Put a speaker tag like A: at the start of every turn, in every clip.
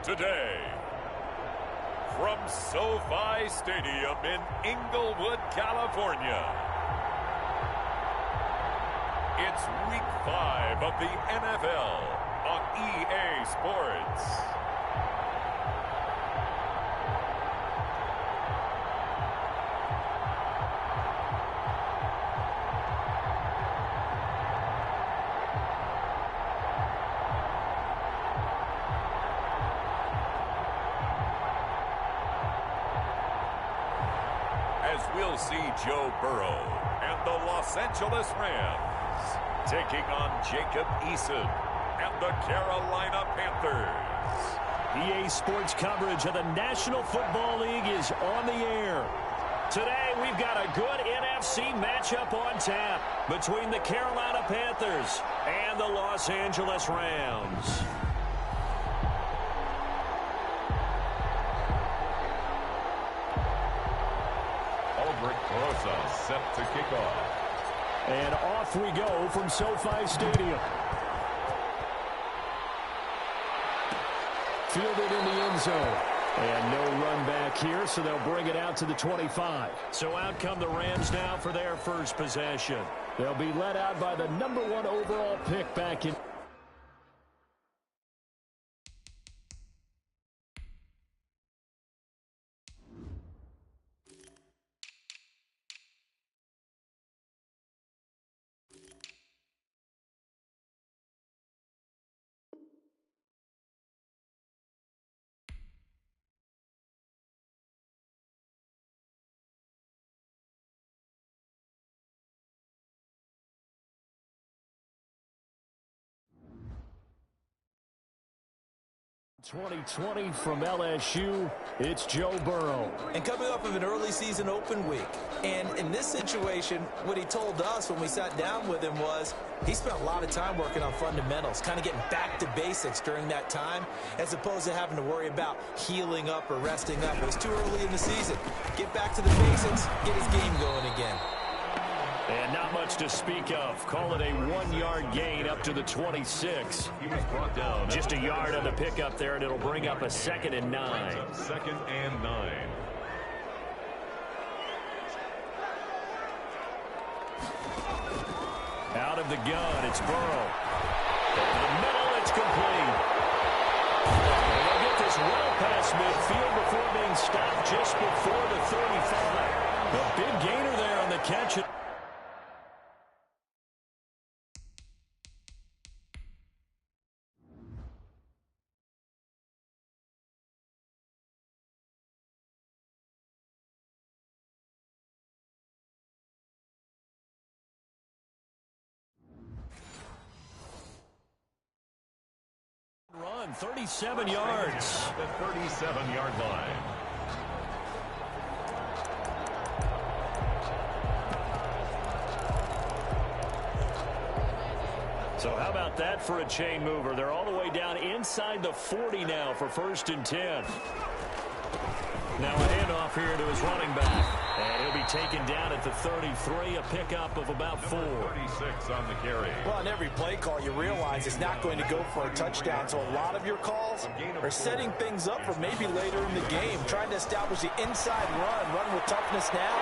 A: Today, from SoFi Stadium in Inglewood, California, it's Week 5 of the NFL on EA Sports. As we'll see Joe Burrow and the Los Angeles Rams taking on Jacob Eason and the Carolina Panthers.
B: EA Sports coverage of the National Football League is on the air. Today, we've got a good NFC matchup on tap between the Carolina Panthers and the Los Angeles Rams.
A: Set to kick off.
B: And off we go from SoFi Stadium. Fielded in the end zone. And no run back here, so they'll bring it out to the 25. So out come the Rams now for their first possession. They'll be led out by the #1 overall pick back in. .2020 from LSU, it's Joe Burrow.
C: And coming off of an early season open week. And in this situation, what he told us when we sat down with him was he spent a lot of time working on fundamentals, kind of getting back to basics during that time, as opposed to having to worry about healing up or resting up. It was too early in the season. Get back to the basics, get his game going again.
B: And not much to speak of. Call it a 1-yard gain up to the 26.
A: He was brought down.
B: Just a yard on the pickup there, and it'll bring up a 2nd and 9.
A: 2nd and 9.
B: Out of the gun, it's Burrow. Over the middle, it's complete. And they'll get this well past midfield before being stopped just before the 35. A big gainer there on the catch. Run, 37 yards.
A: The 37-yard line.
B: So how about that for a chain mover? They're all the way down inside the 40 now for 1st and 10. Now a handoff here to his running back. And he'll be taken down at the 33, a pickup of about 4.
A: 36 on the carry.
C: Well, on every play call, you realize it's not going to go for a touchdown. So a lot of your calls are setting things up for maybe later in the game, trying to establish the inside run with toughness now,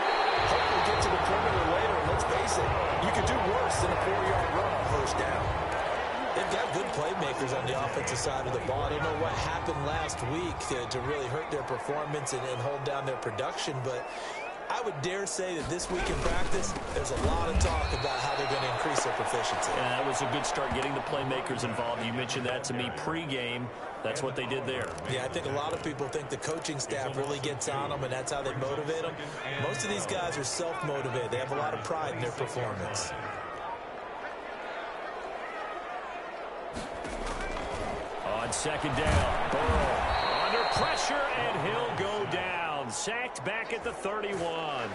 C: hopefully get to the perimeter later. And let's face it, you could do worse than a 4-yard run on 1st down. They've got good playmakers on the offensive side of the ball. I don't know what happened last week to really hurt their performance and hold down their production, but I would dare say that this week in practice, there's a lot of talk about how they're going to increase their proficiency.
B: And that was a good start, getting the playmakers involved. You mentioned that to me pregame. That's what they did there.
C: Yeah, I think a lot of people think the coaching staff really gets on them, and that's how they motivate them. Most of these guys are self-motivated. They have a lot of pride in their performance.
B: On 2nd down, Burrow under pressure, and he'll go down. Sacked back at the 31.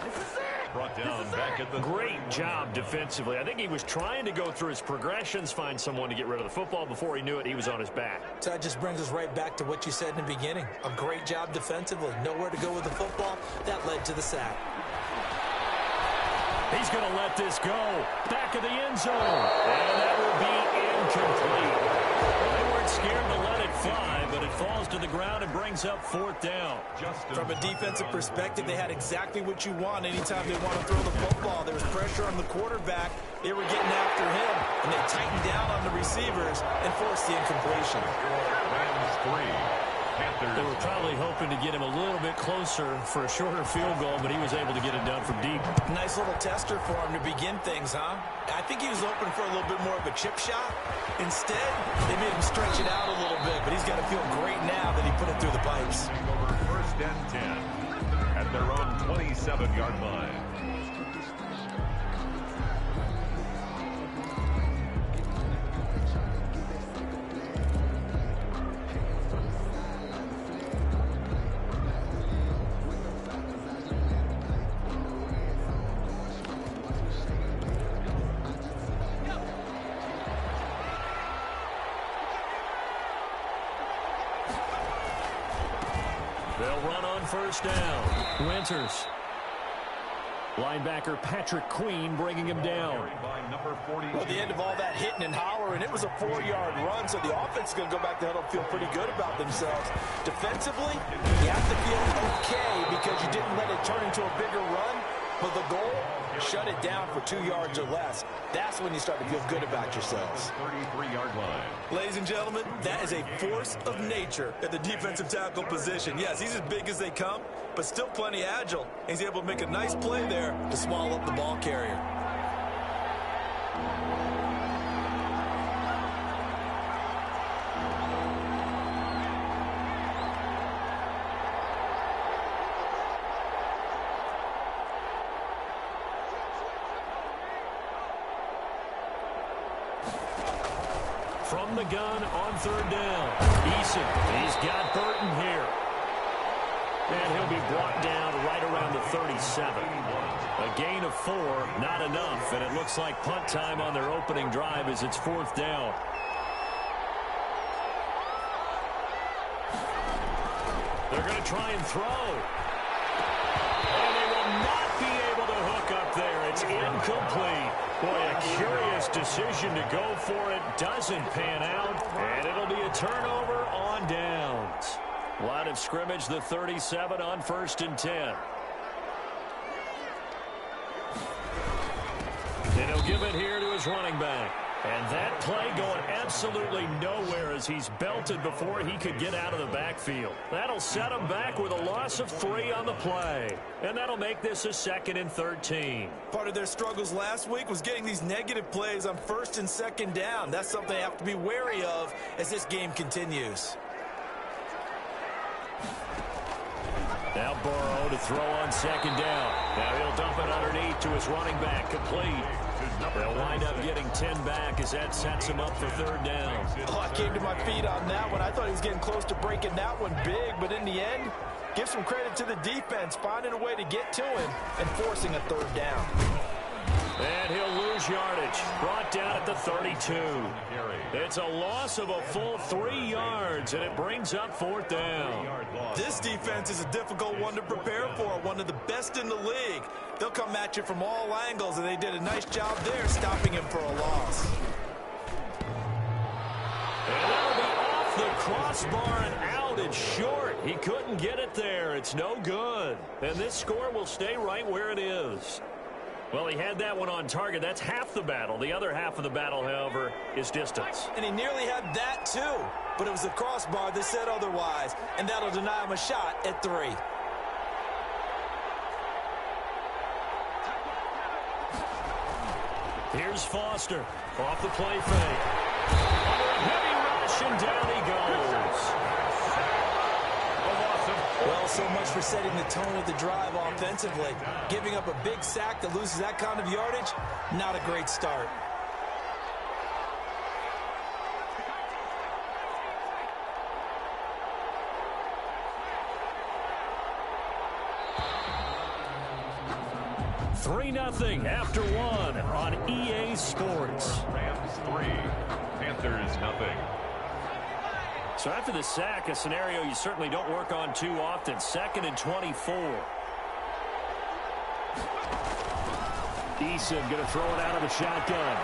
A: Brought down back at the
B: Great job defensively. I think he was trying to go through his progressions, find someone to get rid of the football. Before he knew it, he was on his back.
C: So that just brings us right back to what you said in the beginning. A great job defensively. Nowhere to go with the football. That led to the sack.
B: He's going to let this go. Back of the end zone. And that will be incomplete. They weren't scared to let it fly, but it falls to the the ground and brings up 4th down.
C: From a defensive perspective, they had exactly what you want anytime they want to throw the football. There was pressure on the quarterback. They were getting after him, and they tightened down on the receivers and forced the incompletion.
A: Rams 3.
B: They were probably hoping to get him a little bit closer for a shorter field goal, but he was able to get it done from deep.
C: Nice little tester for him to begin things, huh? I think he was hoping for a little bit more of a chip shot. Instead, they made him stretch it out a little bit, but he's got to feel great now that he put it through the pipes.
A: Over 1st and 10 at their own 27-yard line.
B: They'll run on 1st down. Winters. Linebacker Patrick Queen bringing him down.
C: Well, the end of all that hitting and hollering, it was a 4-yard run, so the offense is going to go back to huddle and feel pretty good about themselves. Defensively, you have to feel okay because you didn't let it turn into a bigger run, but the goal, shut it down for 2 yards or less. That's when you start to feel good about yourselves.
A: 33-yard line.
C: Ladies and gentlemen, that is a force of nature at the defensive tackle position. Yes, he's as big as they come, but still plenty agile. He's able to make a nice play there to swallow up the ball carrier.
B: From the gun on 3rd down. Eason, he's got Burton here. And he'll be brought down right around the 37. A gain of 4, not enough. And it looks like punt time on their opening drive as it's 4th down. They're going to try and throw. And they will not be able to hook up there. It's incomplete. Boy, a curious decision to go for it. Doesn't pan out. And it'll be a turnover on downs. Line of scrimmage, the 37 on 1st and 10. And he'll give it here to his running back. And that play going absolutely nowhere as he's belted before he could get out of the backfield. That'll set him back with a loss of 3 on the play. And that'll make this a 2nd and 13.
C: Part of their struggles last week was getting these negative plays on 1st and 2nd down. That's something they have to be wary of as this game continues.
B: Now Burrow to throw on 2nd down. Now he'll dump it underneath to his running back, complete. They'll wind up getting 10 back as that sets him up for 3rd down.
C: Oh, I came to my feet on that one. I thought he was getting close to breaking that one big, but in the end, give some credit to the defense, finding a way to get to him and forcing a 3rd down.
B: And he'll lose yardage. Brought down at the 32. It's a loss of a full 3 yards, and it brings up 4th down.
C: This defense is a difficult one to prepare for, one of the best in the league. They'll come at you from all angles, and they did a nice job there stopping him for a loss.
B: And that'll be off the crossbar and out. It's short. He couldn't get it there. It's no good. And this score will stay right where it is. Well, he had that one on target. That's half the battle. The other half of the battle, however, is distance.
C: And he nearly had that, too. But it was the crossbar that said otherwise. And that'll deny him a shot at 3.
B: Here's Foster. Off the play fake. Under a heavy rush, and down he goes.
C: Well, so much for setting the tone of the drive offensively. Giving up a big sack that loses that kind of yardage, not a great start.
B: Three 0 after 1 on EA Sports.
A: Rams 3, Panthers 0.
B: So after the sack, a scenario you certainly don't work on too often. 2nd and 24. Eason going to throw it out of the shotgun.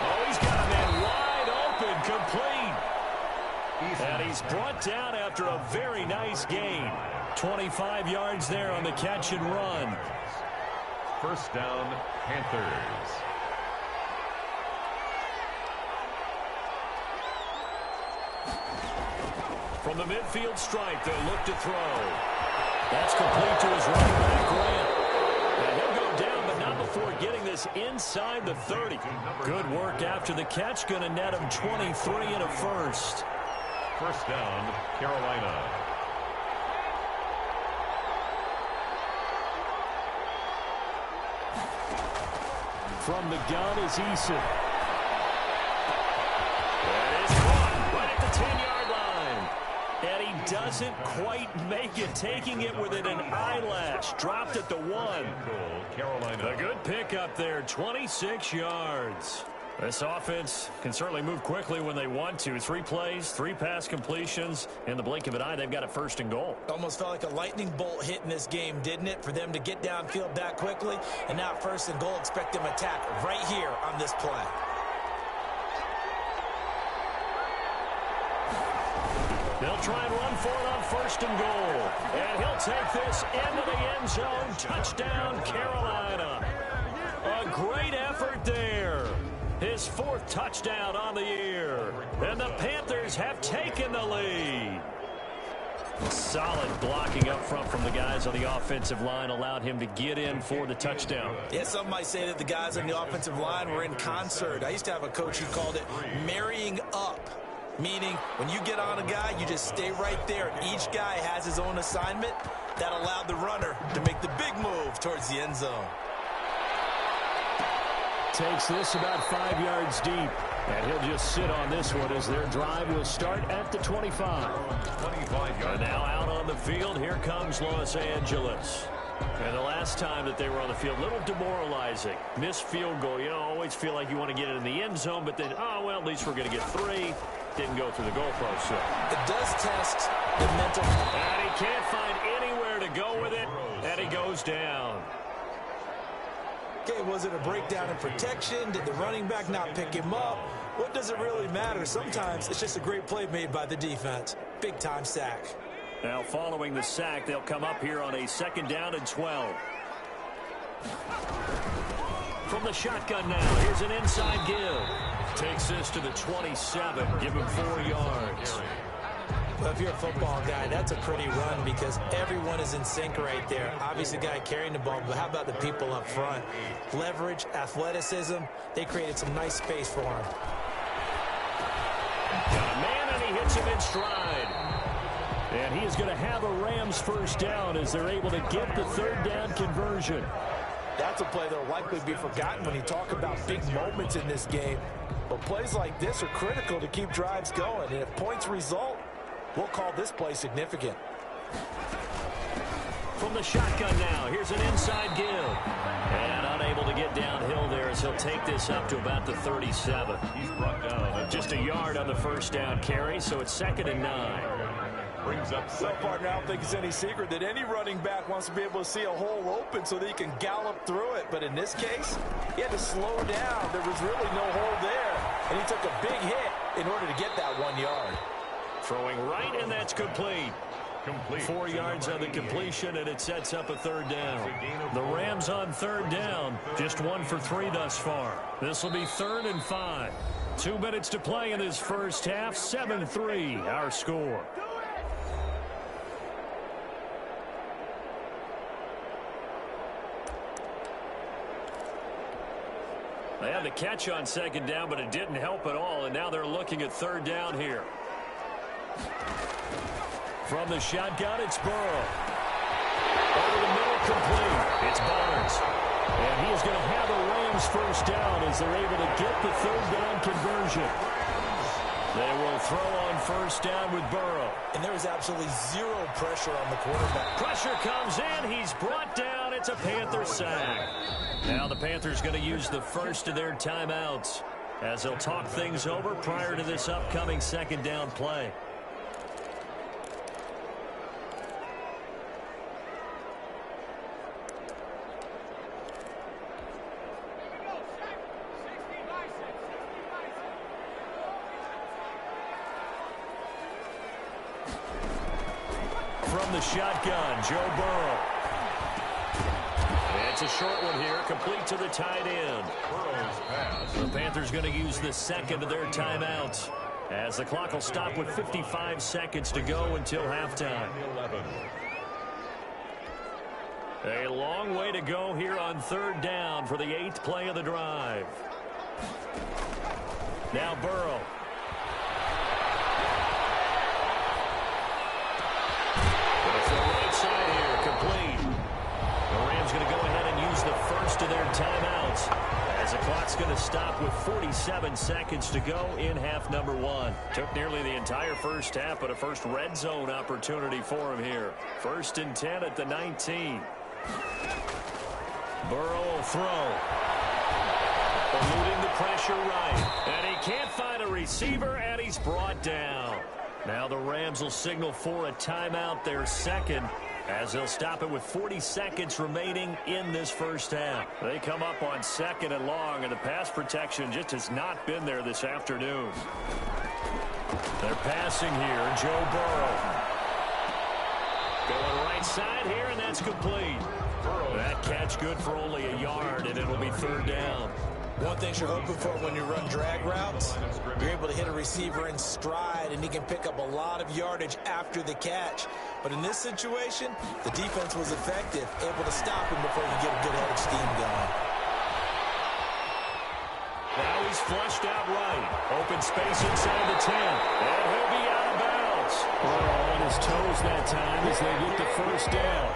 B: Oh, he's got a man wide open, complete. And he's brought down after a very nice gain. 25 yards there on the catch and run.
A: First down, Panthers.
B: From the midfield stripe, they'll look to throw. That's complete to his running back, Grant. And he'll go down, but not before getting this inside the 30. Good work after the catch. Going to net him 23 and a first.
A: First down, Carolina.
B: From the gun is Eason. That is caught right at the 10-yard line. And he doesn't quite make it, taking it within an eyelash. Dropped at the 1.
A: Carolina.
B: A good pickup there, 26 yards. This offense can certainly move quickly when they want to. 3 plays, 3 pass completions. In the blink of an eye, they've got a first and goal.
C: Almost felt like a lightning bolt hit in this game, didn't it? For them to get downfield that quickly. And now first and goal, expect them to attack right here on this play.
B: They'll try and run for it on first and goal. And he'll take this into the end zone. Touchdown, Carolina. A great effort there. His 4th touchdown on the year. And the Panthers have taken the lead. Solid blocking up front from the guys on the offensive line allowed him to get in for the touchdown.
C: Yeah, some might say that the guys on the offensive line were in concert. I used to have a coach who called it marrying up. Meaning, when you get on a guy, you just stay right there. And each guy has his own assignment. That allowed the runner to make the big move towards the end zone.
B: Takes this about 5 yards deep. And he'll just sit on this one as their drive will start at the 25.
A: 25 yards.
B: And now out on the field, here comes Los Angeles. And the last time that they were on the field, a little demoralizing. Missed field goal. You know, always feel like you want to get it in the end zone, but then, oh, well, at least we're going to get 3. Didn't go through the goalpost. So
C: it does test the mental.
B: And he can't find anywhere to go with it, and he goes down.
C: Okay, was it a breakdown in protection? Did the running back not pick him up? What does it really matter? Sometimes it's just a great play made by the defense. Big-time sack.
B: Now, following the sack, they'll come up here on a 2nd down and 12. From the shotgun now, here's an inside give. Takes this to the 27, give him 4 yards.
C: Well, if you're a football guy, that's a pretty run because everyone is in sync right there. Obviously, the guy carrying the ball, but how about the people up front? Leverage, athleticism, they created some nice space for him.
B: Got a man, and he hits him in stride. And he is going to have a Rams first down as they're able to get the 3rd down conversion.
C: That's a play that will likely be forgotten when you talk about big moments in this game. But plays like this are critical to keep drives going. And if points result, we'll call this play significant.
B: From the shotgun now, here's an inside give. And unable to get downhill there as he'll take this up to about the 37.
A: He's brought down.
B: Just a yard on the first down carry, so it's 2nd and 9.
A: Brings up
C: So, partner, I don't think it's any secret that any running back wants to be able to see a hole open so that he can gallop through it. But in this case, he had to slow down. There was really no hole there. And he took a big hit in order to get that 1 yard.
B: Throwing right, and that's complete. 4 yards on the completion, and it sets up a 3rd down. The Rams on 3rd down, just 1 for 3 thus far. This will be 3rd and 5. 2 minutes to play in this first half. 7-3, our score. They had the catch on 2nd down, but it didn't help at all, and now they're looking at 3rd down here. From the shotgun, it's Burrow. Over the middle, complete. It's Barnes. And he is going to have a Rams first down as they're able to get the 3rd down conversion. They will throw on first down with Burrow.
C: And there was absolutely zero pressure on the quarterback.
B: Pressure comes in. He's brought down. It's a Panther sack. Now the Panthers going to use the first of their timeouts as they'll talk things over prior to this upcoming 2nd down play. from the shotgun, Joe Burrow. It's a short one here, complete to the tight end. The Panthers going to use the second of their timeouts, as the clock will stop with 55 seconds to go until halftime. A long way to go here on third down for the 8th play of the drive. Now Burrow. It's the right side here, complete. The Rams going to go ahead and use the first of their timeouts, as the clock's going to stop with 47 seconds to go in half number one. Took nearly the entire first half, but a first red zone opportunity for him here. 1st and 10 at the 19. Burrow will throw. Eluding the pressure right. And he can't find a receiver, and he's brought down. Now the Rams will signal for a timeout, their second, as they'll stop it with 40 seconds remaining in this first half. They come up on 2nd and long, and the pass protection just has not been there this afternoon. They're passing here, Joe Burrow. Going right side here, and that's complete. That catch good for only a yard, and it'll be 3rd down.
C: One thing you're hoping for when you run drag routes, you're able to hit a receiver in stride, and he can pick up a lot of yardage after the catch. But in this situation, the defense was effective, able to stop him before he get a good head of steam going.
B: Now he's flushed out right. Open space inside the 10. And he'll be out of bounds. On his toes that time as they get the first down.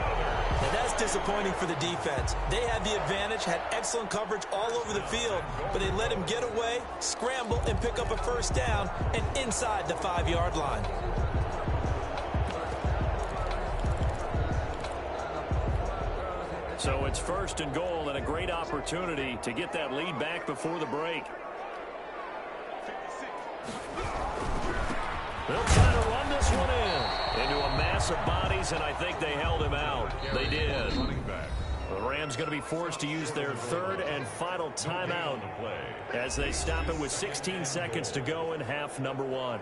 C: And that's disappointing for the defense. They had the advantage, had excellent coverage all over the field, but they let him get away, scramble, and pick up a first down, and inside the 5-yard line.
B: So it's 1st and goal, and a great opportunity to get that lead back before the break. They'll try to run this one into a mass of bodies, and I think they held him out. They did. The Rams going to be forced to use their 3rd and final timeout as they stop it with 16 seconds to go in half number one.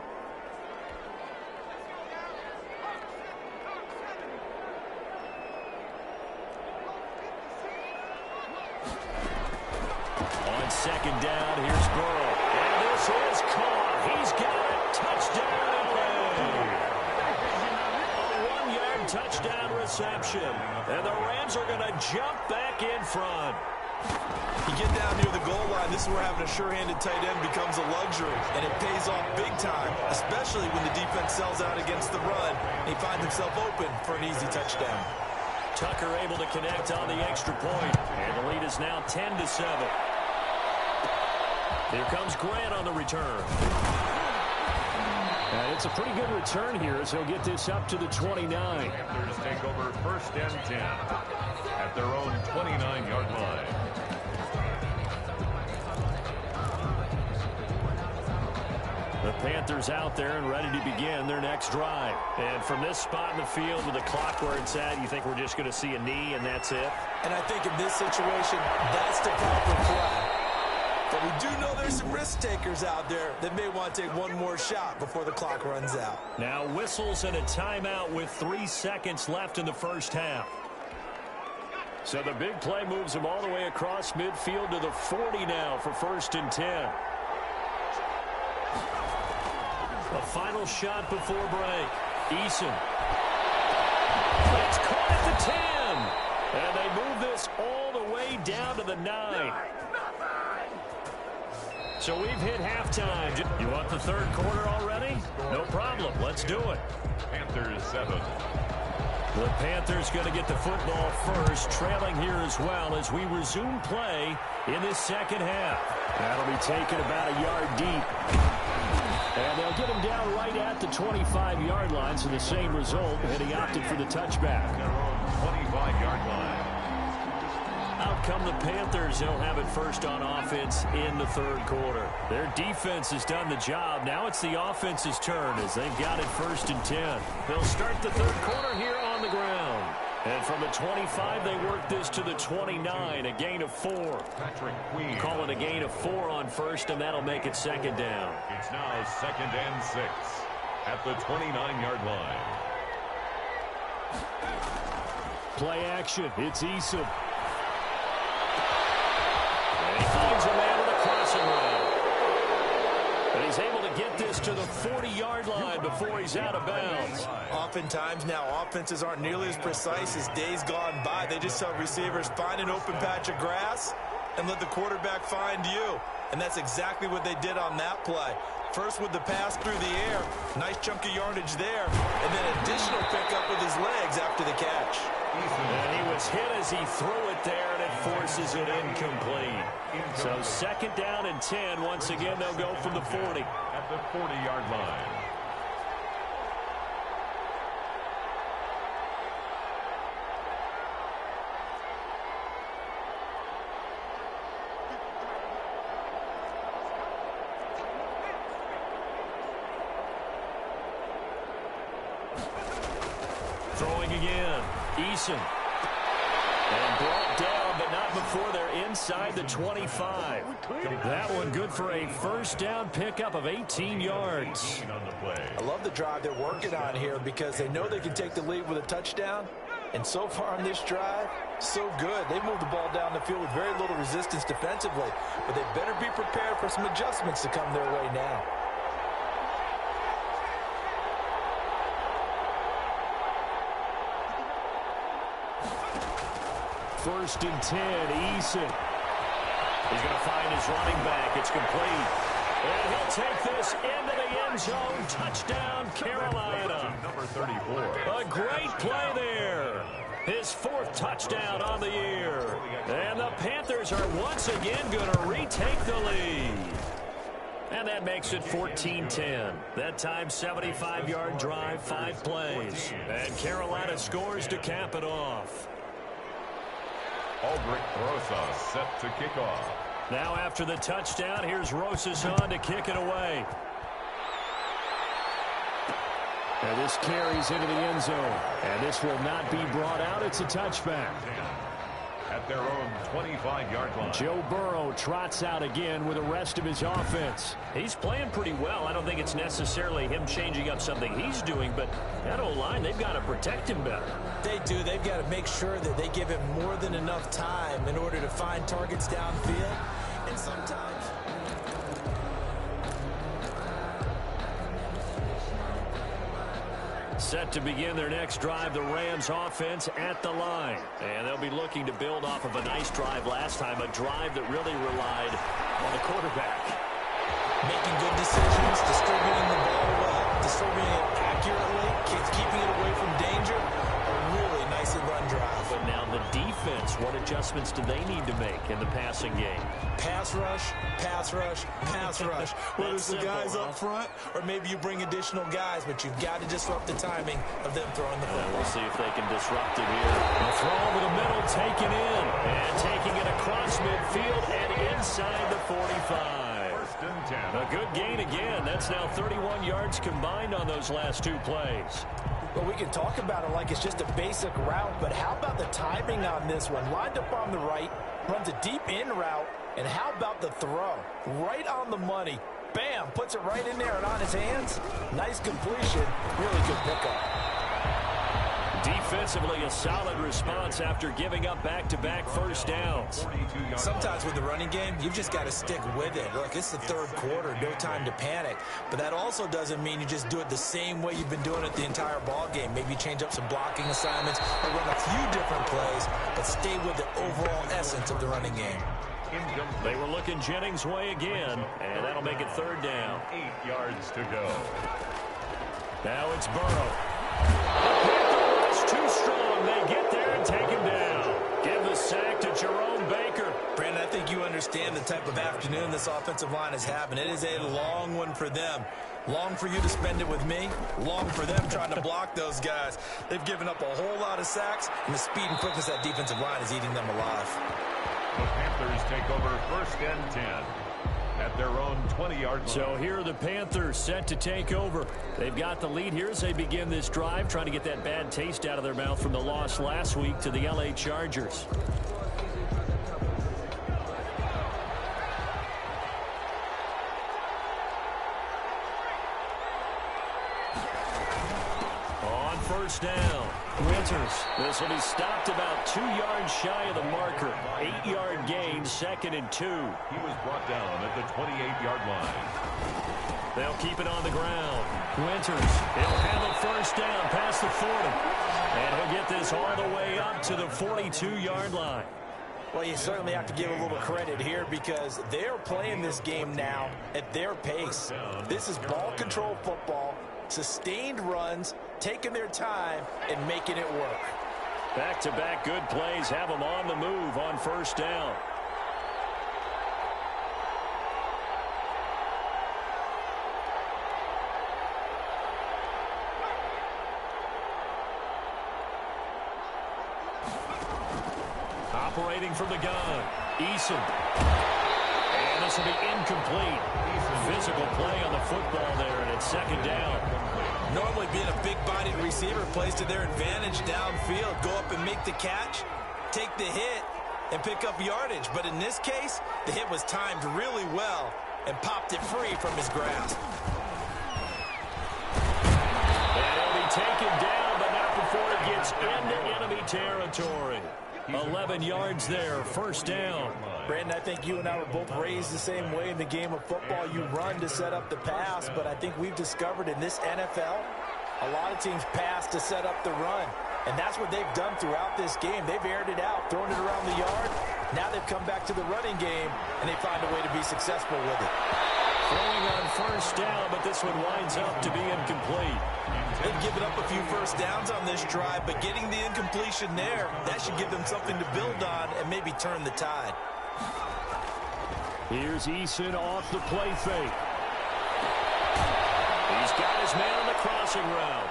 B: On 2nd down, here's Burrow. And this is caught. He's got it. Touchdown, LA. A 1-yard touchdown reception. And the Rams are going to jump back in front.
C: You get down near the goal line, this is where having a sure-handed tight end becomes a luxury, and it pays off big time, especially when the defense sells out against the run, and he finds himself open for an easy touchdown.
B: Tucker able to connect on the extra point, and the lead is now 10-7. Here comes Grant on the return. And it's a pretty good return here as he'll get this up to the 29.
A: Panthers take over 1st and 10 at their own 29-yard line.
B: The Panthers out there and ready to begin their next drive. And from this spot in the field with the clock where it's at, you think we're just going to see a knee and that's it?
C: And I think in this situation, that's the proper play. But we do know there's some risk takers out there that may want to take one more shot before the clock runs out.
B: Now whistles and a timeout with 3 seconds left in the first half. So the big play moves him all the way across midfield to the 40 now for 1st and 10. A final shot before break. Eason. It's caught at the 10. And they move this all the way down to the 9. So we've hit halftime. You want the 3rd quarter already? No problem. Let's do it.
A: Panthers 7.
B: The Panthers going to get the football first, trailing here as well as we resume play in this second half. That'll be taken about a yard deep. And they'll get him down right at the 25-yard line, so the same result, and he opted for the touchback.
A: 25-yard line.
B: Out come the Panthers. They'll have it first on offense in the 3rd quarter. Their defense has done the job. Now it's the offense's turn as they've got it 1st and 10. They'll start the 3rd quarter here on the ground. And from the 25, they work this to the 29, a gain of 4.
A: Patrick Queen.
B: Call it a gain of 4 on 1st, and that'll make it 2nd down.
A: It's now 2nd and 6 at the 29-yard line.
B: Play action. It's Eason. And he finds a man with a crossing route. And he's able to get this to the 40-yard line before he's out of bounds.
C: Oftentimes now, offenses aren't nearly as precise as days gone by. They just tell receivers, find an open patch of grass and let the quarterback find you. And that's exactly what they did on that play. First with the pass through the air, nice chunk of yardage there, and then additional pickup with his legs after the catch.
B: And he was hit as he threw it there, and it forces it incomplete. So second down and 10. Once again, they'll go from the 40.
A: At the 40-yard line.
B: Throwing again. Eason. And brought down, but not before they're inside the 25. That one good for a first down pickup of 18 yards.
C: I love the drive they're working on here because they know they can take the lead with a touchdown. And so far on this drive, so good. They moved the ball down the field with very little resistance defensively. But they better be prepared for some adjustments to come their way now.
B: First and 10, Eason. He's going to find his running back. It's complete. And he'll take this into the end zone. Touchdown, Carolina.
A: Number 34.
B: A great play there. His fourth touchdown on the year. And the Panthers are once again going to retake the lead. And that makes it 14-10. That time, 75-yard drive, 5 plays. And Carolina scores to cap it off.
A: Aldrich Rosas set to kick off.
B: Now after the touchdown, here's Rosas on to kick it away. And this carries into the end zone. And this will not be brought out. It's a touchback.
A: At their own 25-yard line.
B: Joe Burrow trots out again with the rest of his offense. He's playing pretty well. I don't think it's necessarily him changing up something he's doing, but that O-line, they've got to protect him better.
C: They do. They've got to make sure that they give him more than enough time in order to find targets downfield. And sometimes...
B: Set to begin their next drive, the Rams offense at the line. And they'll be looking to build off of a nice drive last time, a drive that really relied on the quarterback.
C: Making good decisions, distributing the ball well, distributing it accurately, keeping it away from danger. A really nicely run drive.
B: But now the defense, what adjustments do they need to make in the passing game?
C: Pass rush, pass rush, pass rush. Whether it's the guys up front or maybe you bring additional guys, but you've got to disrupt the timing of them throwing the football.
B: We'll see if they can disrupt it here. A throw over the middle, taken in. And taking it across midfield and inside the 45. A good gain again. That's now 31 yards combined on those last 2 plays.
C: Well, we can talk about it like it's just a basic route, but how about the timing on this one? Lined up on the right, runs a deep in route, and how about the throw? Right on the money. Bam, puts it right in there and on his hands. Nice completion. Really good pickup.
B: Defensively, a solid response after giving up back-to-back first downs.
C: Sometimes with the running game, you've just got to stick with it. Look, it's the third quarter, no time to panic. But that also doesn't mean you just do it the same way you've been doing it the entire ball game. Maybe change up some blocking assignments or run a few different plays, but stay with the overall essence of the running game.
B: They were looking Jennings' way again, and that'll make it third down.
A: 8 yards to go.
B: Now it's Burrow. Too strong. They get there and take him down. Give the sack to Jerome Baker.
C: Brandon, I think you understand the type of afternoon this offensive line is having. It is a long one for them. Long for you to spend it with me. Long for them trying to block those guys. They've given up a whole lot of sacks, and the speed and quickness of that defensive line is eating them alive.
A: The Panthers take over first and 10. At their own 20-yard line.
B: So here are the Panthers set to take over. They've got the lead here as they begin this drive, trying to get that bad taste out of their mouth from the loss last week to the LA Chargers. On first down, Winters. This will be stopped about 2 yards shy of the marker. 8-yard gain, 2nd and 2.
A: He was brought down at the 28-yard line.
B: They'll keep it on the ground. Winters, he'll have a first down past the 40. And he'll get this all the way up to the 42-yard line.
C: Well, you certainly have to give a little credit here because they're playing this game now at their pace. This is ball control football, sustained runs, taking their time, and making it work.
B: Back-to-back good plays have them on the move on first down. Operating from the gun, Eason. And this will be incomplete. Physical play on the football there, and it's 2nd down.
C: Normally being a big-bodied receiver plays to their advantage downfield. Go up and make the catch, take the hit, and pick up yardage. But in this case, the hit was timed really well and popped it free from his grasp.
B: And he'll be taken down, but not before it gets into enemy territory. 11 yards there, first down.
C: Brandon, I think you and I were both raised the same way in the game of football. You run to set up the pass, but I think we've discovered in this NFL, a lot of teams pass to set up the run. And that's what they've done throughout this game. They've aired it out, thrown it around the yard. Now they've come back to the running game, and they find a way to be successful with it.
B: Throwing on first down, but this one winds up to be incomplete.
C: They've given up a few first downs on this drive, but getting the incompletion there, that should give them something to build on and maybe turn the tide.
B: Here's Eason off the play fake. He's got his man on the crossing route.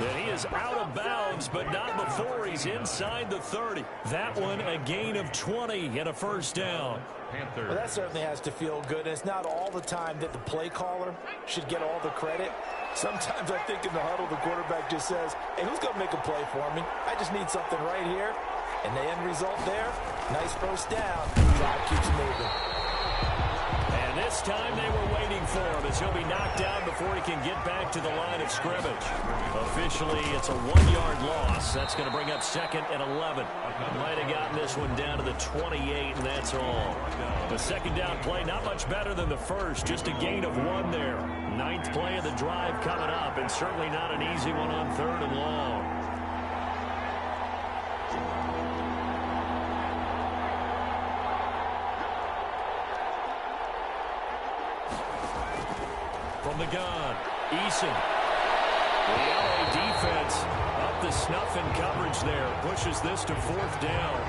B: And he is out of bounds, but not before he's inside the 30. That one a gain of 20 and a first down.
C: Well, that certainly has to feel good. It's not all the time that the play caller should get all the credit. Sometimes I think in the huddle, the quarterback just says, hey, who's going to make a play for me? I just need something right here. And the end result there, nice first down. Drive keeps moving.
B: And this time they were waiting for him as he'll be knocked down before he can get back to the line of scrimmage. Officially, it's a 1-yard loss. That's going to bring up 2nd and 11. Might have gotten this one down to the 28, and that's all. The 2nd down play, not much better than the first. Just a gain of 1 there. 9th play of the drive coming up, and certainly not an easy one on 3rd and long. From the gun, Eason. The LA defense up the snuff in coverage there. Pushes this to 4th down.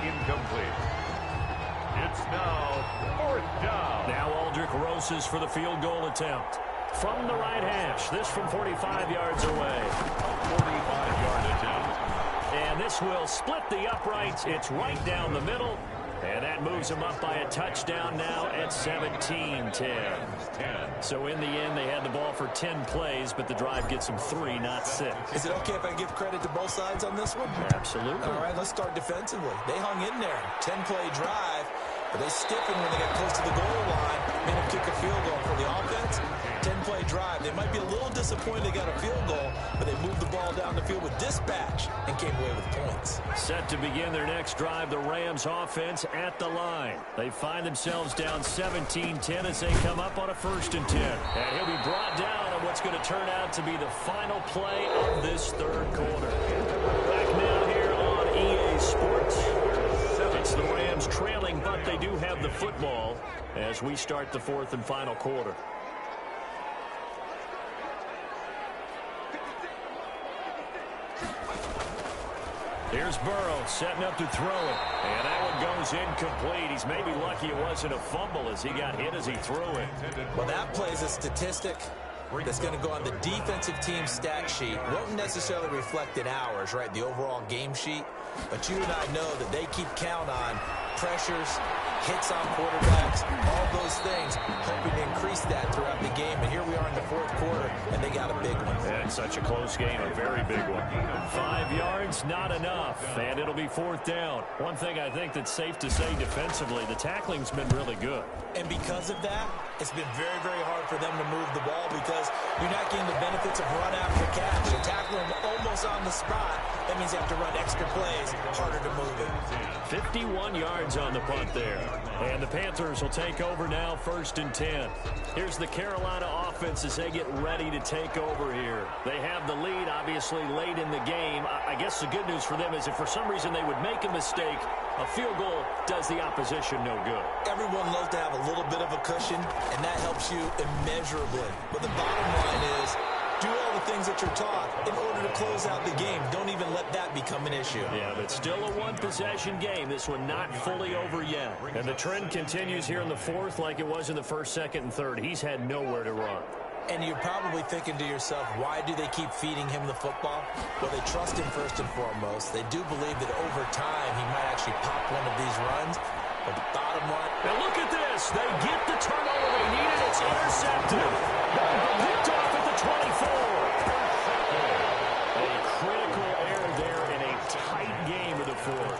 A: Incomplete. It's now 4th down.
B: Now Aldrich Rosas for the field goal attempt. From the right hash, this from 45 yards away.
A: A 45-yard attempt.
B: And this will split the uprights. It's right down the middle. And that moves them up by a touchdown now at 17-10. So in the end, they had the ball for 10 plays, but the drive gets them 3, not 6.
C: Is it okay if I give credit to both sides on this one?
B: Absolutely.
C: All right, let's start defensively. They hung in there. 10-play drive, but they stiffened when they got close to the goal line. Made them kick a field goal for the offense. 10-play drive. They might be a little disappointed they got a field goal, but they moved the ball down the field with dispatch and came away with points.
B: Set to begin their next drive, the Rams offense at the line. They find themselves down 17-10 as they come up on a 1st and 10. And he'll be brought down on what's going to turn out to be the final play of this 3rd quarter. Back now here on EA Sports. It's the Rams trailing, but they do have the football as we start the 4th and final quarter. Here's Burrow setting up to throw it. And that one goes incomplete. He's maybe lucky it wasn't a fumble as he got hit as he threw it.
C: Well, that plays a statistic that's going to go on the defensive team stat sheet. Won't necessarily reflect in ours, right, the overall game sheet. But you and I know that they keep count on pressures, hits on quarterbacks, all those things, hoping to increase that throughout the game. And here we are in the 4th quarter, and they got a big one.
B: And such a close game, a very big one. 5 yards, not enough, and it'll be 4th down. One thing I think that's safe to say defensively, the tackling's been really good.
C: And because of that, it's been very, very hard for them to move the ball because you're not getting the benefits of run after catch. You're tackling almost loose on the spot. That means they have to run extra plays, harder to move it.
B: 51 yards on the punt there. And the Panthers will take over now, 1st and 10. Here's the Carolina offense as they get ready to take over here. They have the lead, obviously, late in the game. I guess the good news for them is if for some reason they would make a mistake, a field goal does the opposition no good.
C: Everyone loves to have a little bit of a cushion, and that helps you immeasurably. But the bottom line is, do all the things that you're taught in order to close out the game. Don't even let that become an issue.
B: Yeah, but still a one-possession game. This one not fully over yet. And the trend continues here in the 4th like it was in the 1st, 2nd, and 3rd. He's had nowhere to run.
C: And you're probably thinking to yourself, why do they keep feeding him the football? Well, they trust him first and foremost. They do believe that over time he might actually pop one of these runs. But the bottom line...
B: Now look at this. They get the turnover they needed. It's intercepted. Picked off at the 24. A critical error there in a tight game of the 4th.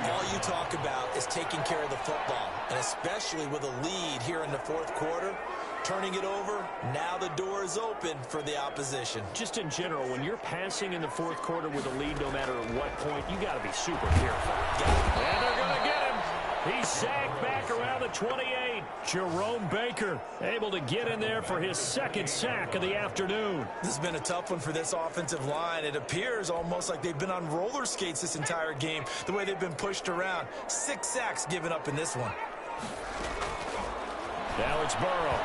C: All you talk about is taking care of the football, and especially with a lead here in the 4th quarter. Turning it over, now the door is open for the opposition.
B: Just in general, when you're passing in the 4th quarter with a lead, no matter at what point, you got to be super careful. And they're going to get him. He's sacked back around the 28. Jerome Baker able to get in there for his 2nd sack of the afternoon.
C: This has been a tough one for this offensive line. It appears almost like they've been on roller skates this entire game, the way they've been pushed around. 6 sacks given up in this one.
B: Now it's Burrow.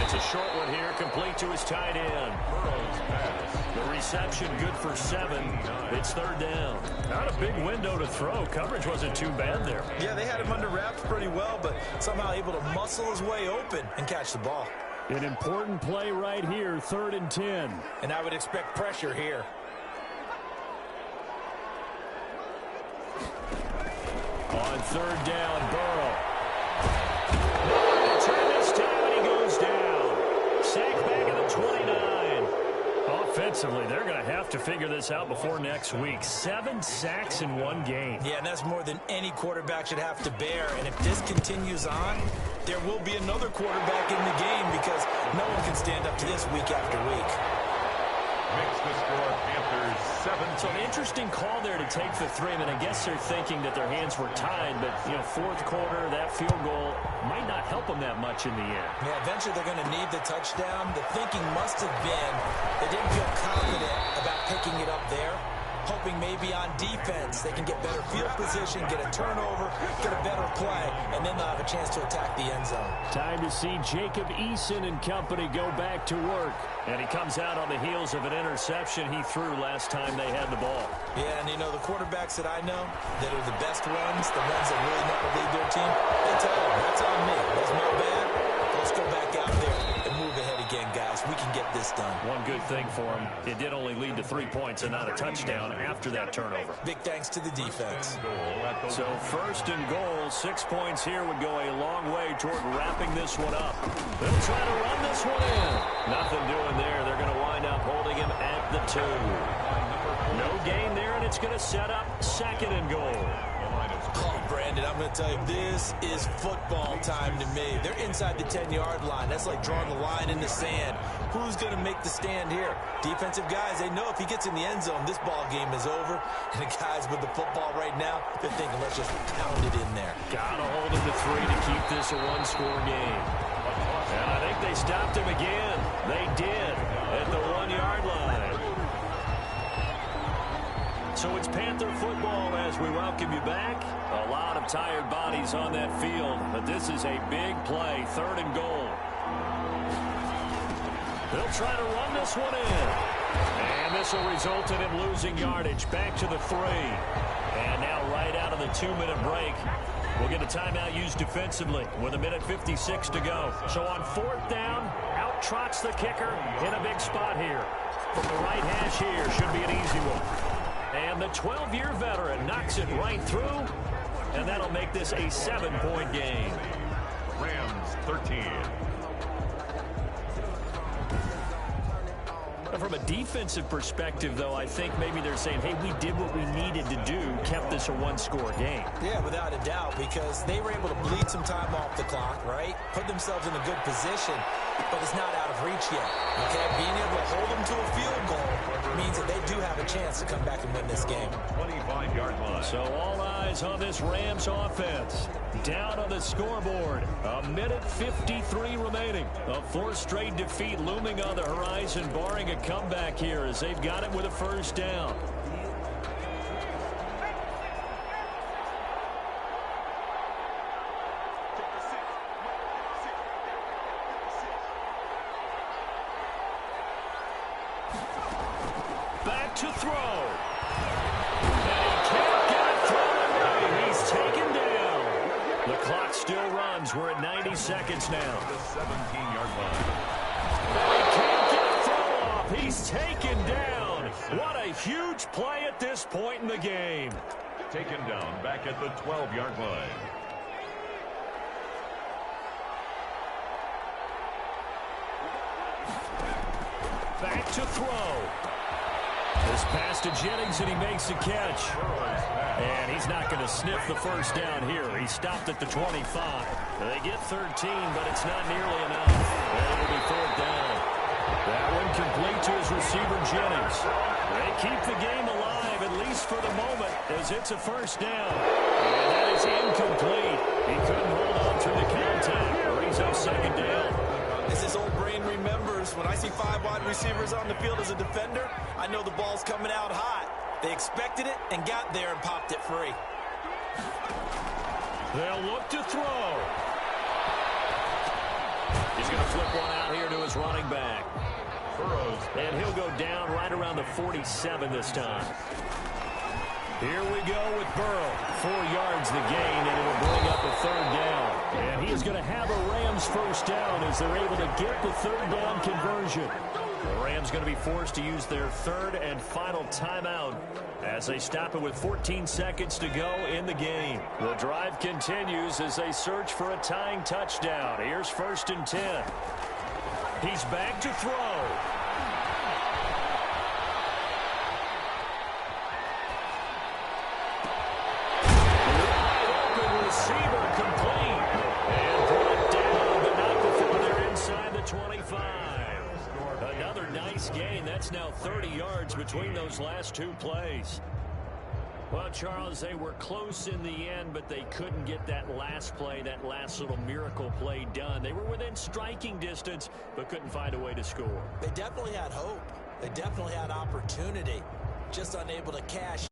B: It's a short one here, complete to his tight end. The reception good for 7. It's 3rd down. Not a big window to throw. Coverage wasn't too bad there.
C: Yeah, they had him under wraps pretty well, but somehow able to muscle his way open and catch the ball.
B: An important play right here, 3rd and 10.
C: And I would expect pressure here.
B: On 3rd down, Burrow. No return this time, and he goes down. Sacked back at the 29. Offensively, they're going to have to figure this out before next week. 7 sacks in one game.
C: Yeah, and that's more than any quarterback should have to bear. And if this continues on, there will be another quarterback in the game because no one can stand up to this week after week.
A: Makes the score Panthers 7.
B: So an interesting call there to take the 3. I mean, I guess they're thinking that their hands were tied, but, 4th quarter, that field goal might not help them that much in the end.
C: Yeah, eventually they're going to need the touchdown. The thinking must have been they didn't feel confident about picking it up there, hoping maybe on defense they can get better field position, get a turnover, get a better play, and then they'll have a chance to attack the end zone.
B: Time to see Jacob Eason and company go back to work. And he comes out on the heels of an interception he threw last time they had the ball.
C: Yeah, and the quarterbacks that I know that are the best ones, the ones that really never lead their team, they tell them, that's on me. That's my bad. Let's go back out there and move ahead again, guys. We can get this done.
B: One good thing for him, it did only lead to 3 points and not a touchdown after that turnover.
C: Big thanks to the defense.
B: So 1st and goal, 6 points here would go a long way toward wrapping this one up. They'll try to run this one in. Nothing doing there. They're going to wind up holding him at the 2. No gain there, and it's going to set up 2nd and goal.
C: Oh, Brandon, I'm going to tell you, this is football time to me. They're inside the 10-yard line. That's like drawing the line in the sand. Who's going to make the stand here? Defensive guys, they know if he gets in the end zone, this ball game is over. And the guys with the football right now, they're thinking, let's just pound it in there.
B: Got to hold him to 3 to keep this a one-score game. And I think they stopped him again. They did at the 1-yard line. So it's Panther football as we welcome you back. A lot of tired bodies on that field, but this is a big play, 3rd and goal. They'll try to run this one in. And this will result in him losing yardage back to the 3. And now right out of the 2-minute break, we'll get a timeout used defensively with 1:56 to go. So on 4th down, out trots the kicker in a big spot here. From the right hash here, should be an easy one. And the 12-year veteran knocks it right through, and that'll make this a 7-point game.
A: Rams 13.
B: From a defensive perspective, though, I think maybe they're saying, hey, we did what we needed to do, kept this a one-score game.
C: Yeah, without a doubt, because they were able to bleed some time off the clock, right? Put themselves in a good position. but it's not out of reach yet. Okay, being able to hold them to a field goal means that they do have a chance to come back and win this game.
A: 25-yard line.
B: So all eyes on this Rams offense. Down on the scoreboard, 1:53 remaining. A fourth straight defeat looming on the horizon, barring a comeback here as they've got it with a first down. Back to throw. And he can't get it thrown away. He's taken down. The clock still runs. We're at 90 seconds now.
A: The 17-yard line.
B: He can't get a throw off. He's taken down. What a huge play at this point in the game.
A: Taken down back at the 12-yard line.
B: Back to throw. This pass to Jennings, and he makes the catch. And he's not going to sniff the first down here. He stopped at the 25. They get 13, but it's not nearly enough. It'll be fourth down. That one complete to his receiver, Jennings. They keep the game alive, at least for the moment, as it's a first down. And that is incomplete. He couldn't hold on through the contact. Brings up second down.
C: As his old brain remembers, when I see 5 wide receivers on the field as a defender, I know the ball's coming out hot. They expected it and got there and popped it free.
B: They'll look to throw. He's going to flip one out here to his running back. And he'll go down right around the 47 this time. Here we go with Burrow. 4 yards the gain, and it'll bring up a third down. And he is going to have a Rams first down as they're able to get the third down conversion. The Rams going to be forced to use their third and final timeout as they stop it with 14 seconds to go in the game. The drive continues as they search for a tying touchdown. Here's 1st and 10. He's back to throw. Receiver complete. And brought down, but not before they're inside the 25. Another nice gain. That's now 30 yards between those last 2 plays. Well, Charles, they were close in the end, but they couldn't get that last play, that last little miracle play done. They were within striking distance, but couldn't find a way to score.
C: They definitely had hope. They definitely had opportunity. Just unable to cash